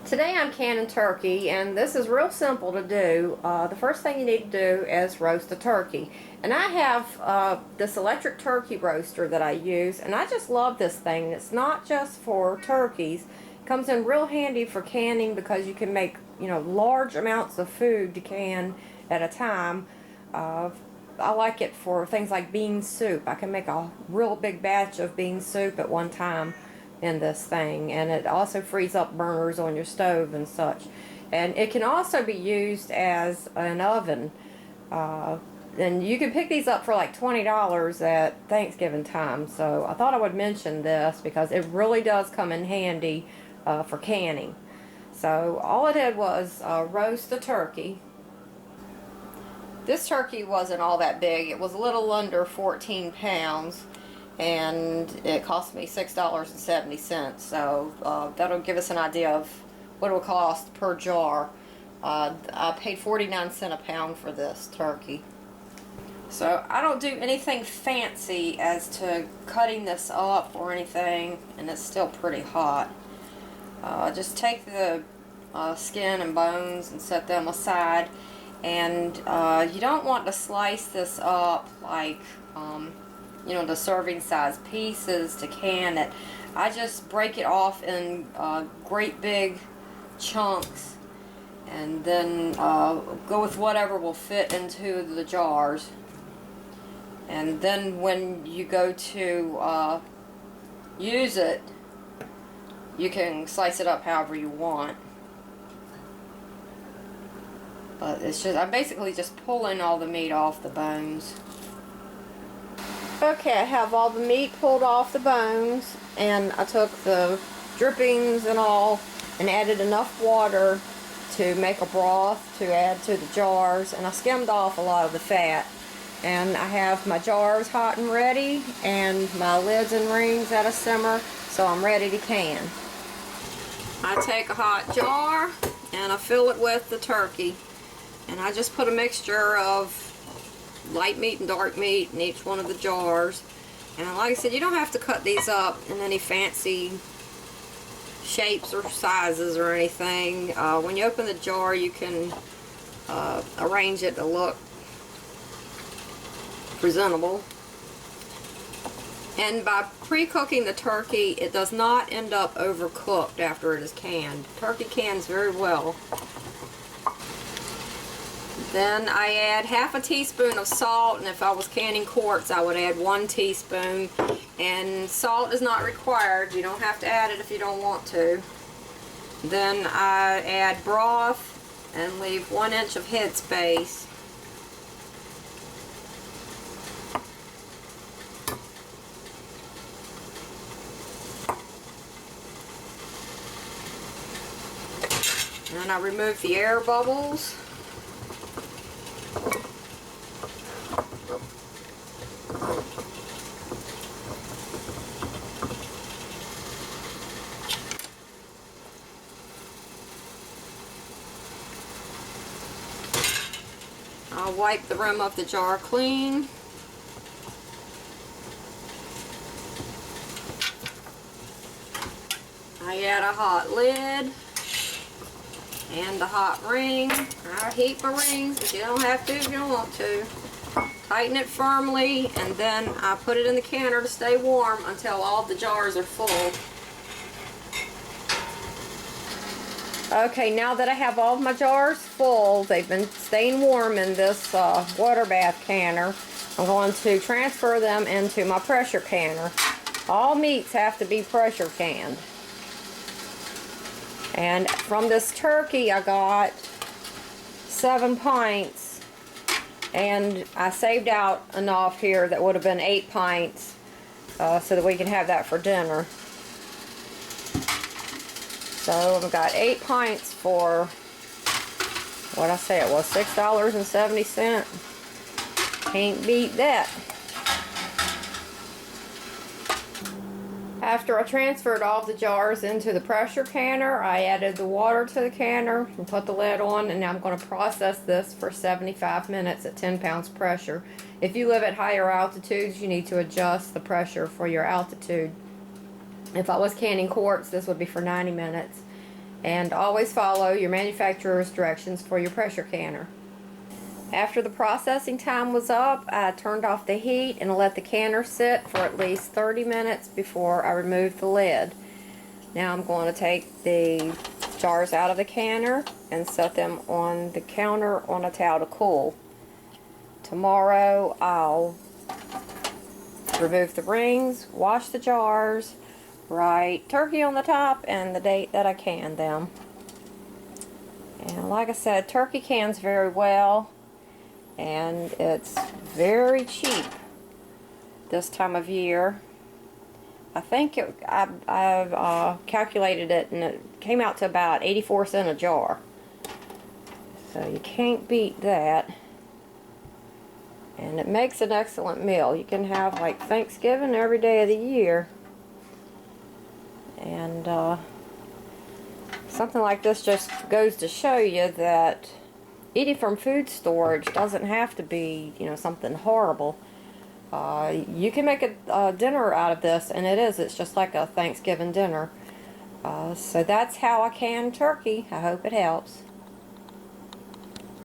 Today I'm canning turkey, and this is real simple to do. The first thing you need to do is roast a turkey. And I have this electric turkey roaster that I use, and I just love this thing. It's not just for turkeys. It comes in real handy for canning because you can make, large amounts of food to can at a time. I like it for things like bean soup. I can make a real big batch of bean soup at one time in this thing, and it also frees up burners on your stove and such. And it can also be used as an oven, and you can pick these up for like $20 at Thanksgiving time. So I thought I would mention this because it really does come in handy for canning. So all I did was roast the turkey. This turkey wasn't all that big. It was a little under 14 pounds. And it cost me $6.70, so that'll give us an idea of what it will cost per jar. I paid 49 cents a pound for this turkey. So I don't do anything fancy as to cutting this up or anything, and it's still pretty hot. Just take the skin and bones and set them aside, and you don't want to slice this up like the serving size pieces to can it. I just break it off in great big chunks, and then go with whatever will fit into the jars. And then when you go to use it, you can slice it up however you want. But I'm basically just pulling all the meat off the bones. Okay, I have all the meat pulled off the bones, and I took the drippings and all and added enough water to make a broth to add to the jars, and I skimmed off a lot of the fat. And I have my jars hot and ready, and my lids and rings at a simmer, so I'm ready to can. I take a hot jar and I fill it with the turkey, and I just put a mixture of light meat and dark meat in each one of the jars. And like I said, you don't have to cut these up in any fancy shapes or sizes or anything. When you open the jar, you can arrange it to look presentable. And by pre-cooking the turkey, it does not end up overcooked after it is canned. Turkey cans very well. Then I add half a teaspoon of salt, and if I was canning quarts, I would add 1 teaspoon. And salt is not required. You don't have to add it if you don't want to. Then I add broth and leave 1 inch of head space. And then I remove the air bubbles. I'll wipe the rim of the jar clean. I add a hot lid and a hot ring. I heat my rings, but you don't have to if you don't want to. Tighten it firmly, and then I put it in the canner to stay warm until all the jars are full. Okay, now that I have all of my jars full, they've been staying warm in this water bath canner, I'm going to transfer them into my pressure canner. All meats have to be pressure canned. And from this turkey I got 7 pints, and I saved out enough here that would have been 8 pints so that we can have that for dinner. So I've got 8 pints for, what I say it was, $6.70. Can't beat that. After I transferred all the jars into the pressure canner, I added the water to the canner and put the lid on, and now I'm going to process this for 75 minutes at 10 pounds pressure. If you live at higher altitudes, you need to adjust the pressure for your altitude. If I was canning quarts, this would be for 90 minutes. And always follow your manufacturer's directions for your pressure canner. After the processing time was up, I turned off the heat and let the canner sit for at least 30 minutes before I removed the lid. Now I'm going to take the jars out of the canner and set them on the counter on a towel to cool. Tomorrow I'll remove the rings, wash the jars, write turkey on the top and the date that I canned them. And like I said, turkey cans very well, and it's very cheap this time of year. I think I've calculated it, and it came out to about 84 cents a jar. So you can't beat that. And it makes an excellent meal. You can have like Thanksgiving every day of the year. And something like this just goes to show you that eating from food storage doesn't have to be, you know, something horrible. You can make a dinner out of this, and it's just like a Thanksgiving dinner. So that's how I can turkey. I hope it helps.